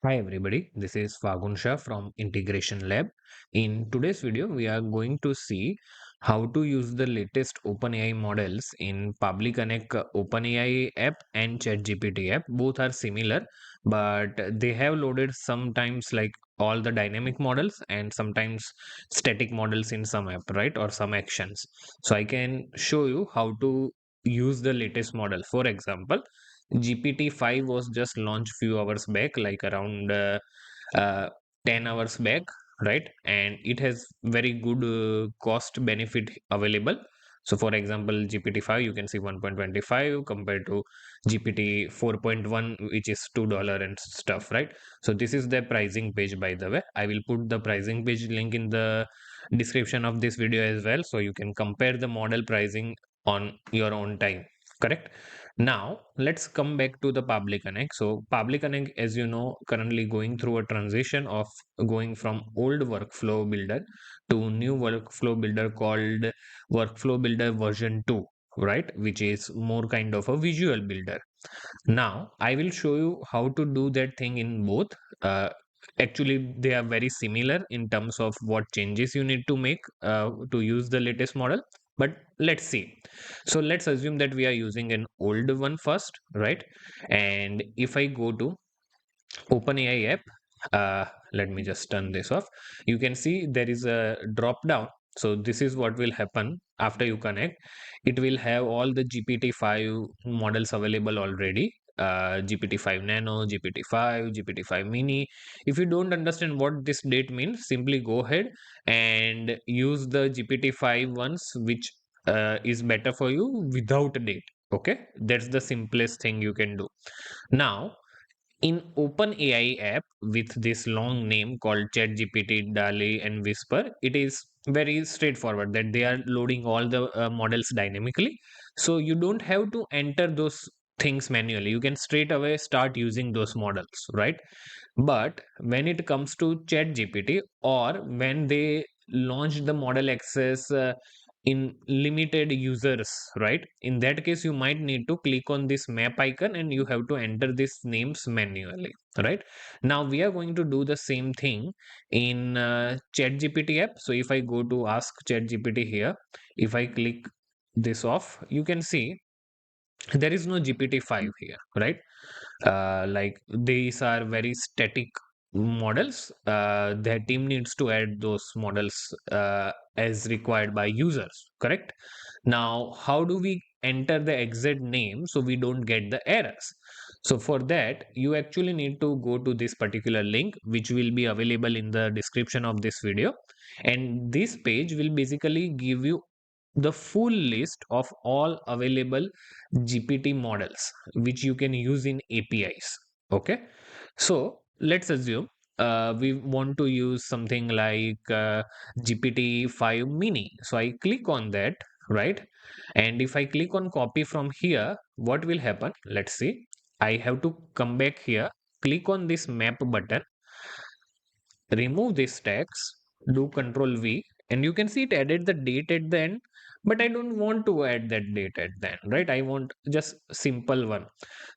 Hi everybody, this is Fagun Shah from Integration Lab. In today's video, we are going to see how to use the latest OpenAI models in Pabbly Connect OpenAI app and ChatGPT app. Both are similar, but they have loaded sometimes like all the dynamic models and sometimes static models in some app, right? Or some actions. So I can show you how to use the latest model. For example, GPT-5 was just launched few hours back, like around uh, 10 hours back, right? And it has very good cost benefit available. So for example, GPT-5, you can see 1.25 compared to GPT 4.1, which is $2 and stuff, right? So this is the pricing page, by the way. I will put the pricing page link in the description of this video as well, so you can compare the model pricing on your own time. Correct. Now let's come back to the Pabbly Connect. So Pabbly Connect, as you know, currently going through a transition of going from old workflow builder to new workflow builder called workflow builder version 2, right? Which is more kind of a visual builder. Now I will show you how to do that thing in both. Actually, they are very similar in terms of what changes you need to make to use the latest model. But let's see. So let's assume that we are using an old one first, right? And if I go to OpenAI app, let me just turn this off. You can see there is a drop down. So this is what will happen after you connect. It will have all the GPT-5 models available already. GPT-5 Nano, GPT-5, GPT-5 Mini. If you don't understand what this date means, simply go ahead and use the GPT-5 ones, which is better for you without a date. Okay, that's the simplest thing you can do. Now, in OpenAI app with this long name called ChatGPT, DALI, and Whisper, it is very straightforward that they are loading all the models dynamically. So you don't have to enter those things manually. You can straight away start using those models, right? But when it comes to ChatGPT or when they launch the model access in limited users, right? In that case, you might need to click on this map icon and you have to enter these names manually, right? Now we are going to do the same thing in ChatGPT app. So if I go to ask ChatGPT here, if I click this off, you can see there is no GPT-5 here, right? Like these are very static models. Their team needs to add those models as required by users, correct? Now how do we enter the exact name so we don't get the errors? So for that you actually need to go to this particular link, which will be available in the description of this video, and this page will basically give you the full list of all available GPT models which you can use in APIs. Okay, so let's assume we want to use something like GPT-5 mini. So I click on that, right? And if I click on copy from here, what will happen? Let's see. I have to come back here, click on this map button, remove this text, do Control V, and you can see it added the date at the end. But I don't want to add that date at the end, right? I want just simple one.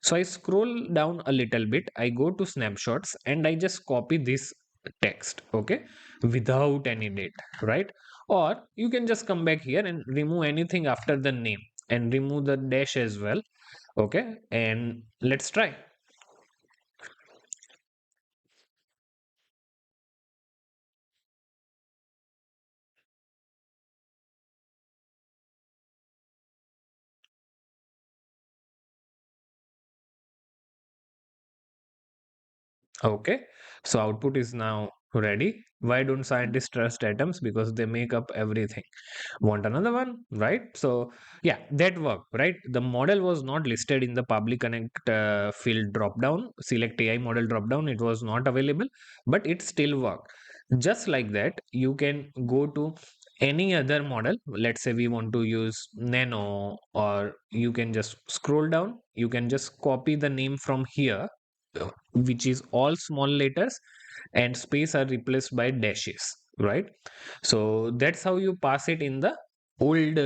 So I scroll down a little bit, I go to snapshots, and I just copy this text, okay, without any date, right? Or you can just come back here and remove anything after the name and remove the dash as well, okay? And let's try. Okay, so output is now ready. Why don't scientists trust atoms? Because they make up everything. Want another one, right? So, yeah, that worked, right? The model was not listed in the Public Connect field dropdown, select AI model dropdown. It was not available, but it still worked. Just like that, you can go to any other model. Let's say we want to use Nano, or you can just scroll down. You can just copy the name from here, which is all small letters, and space are replaced by dashes, right? So that's how you pass it in the old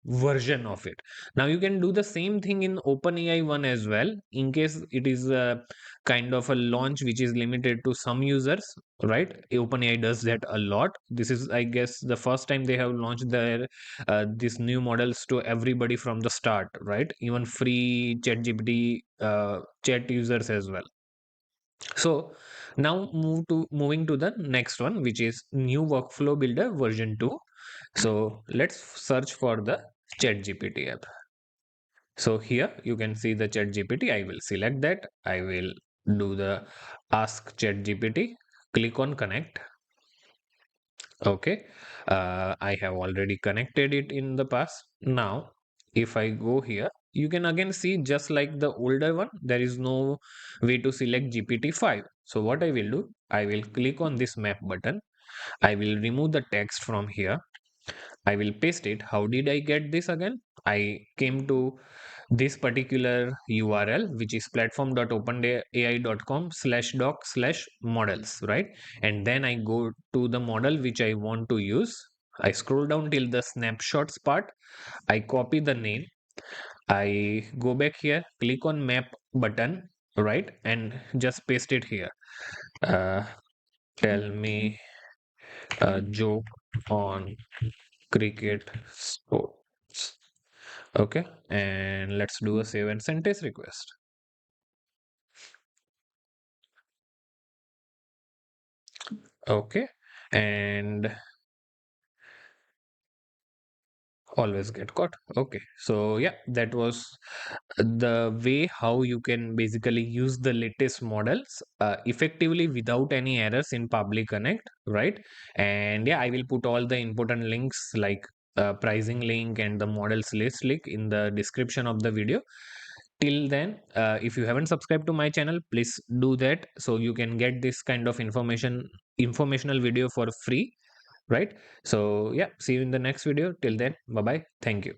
version of it. Now you can do the same thing in OpenAI one as well, in case it is a kind of a launch which is limited to some users, right? OpenAI does that a lot. This is, I guess, the first time they have launched their these new models to everybody from the start, right? Even free ChatGPT chat users as well. So now moving to the next one, which is new workflow builder version 2. So let's search for the ChatGPT app. So here you can see the ChatGPT. I will select that. I will do the ask ChatGPT. Click on connect. Okay. I have already connected it in the past. Now, if I go here, you can again see just like the older one, there is no way to select GPT-5. So what I will do, I will click on this map button. I will remove the text from here. I will paste it. How did I get this again? I came to this particular URL, which is platform.openai.com/doc/models, right? And then I go to the model which I want to use. I scroll down till the snapshots part. I copy the name. I go back here, click on map button, right? And just paste it here. Uh, Tell me a joke on cricket sports. Okay, and let's do a save and send test request. Okay, and always get caught. Okay, so yeah, that was the way how you can basically use the latest models effectively without any errors in Public Connect, right? And yeah, I will put all the important links like pricing link and the models list link in the description of the video. Till then, if you haven't subscribed to my channel, please do that so you can get this kind of informational video for free, right? So yeah, see you in the next video. Till then, bye bye. Thank you.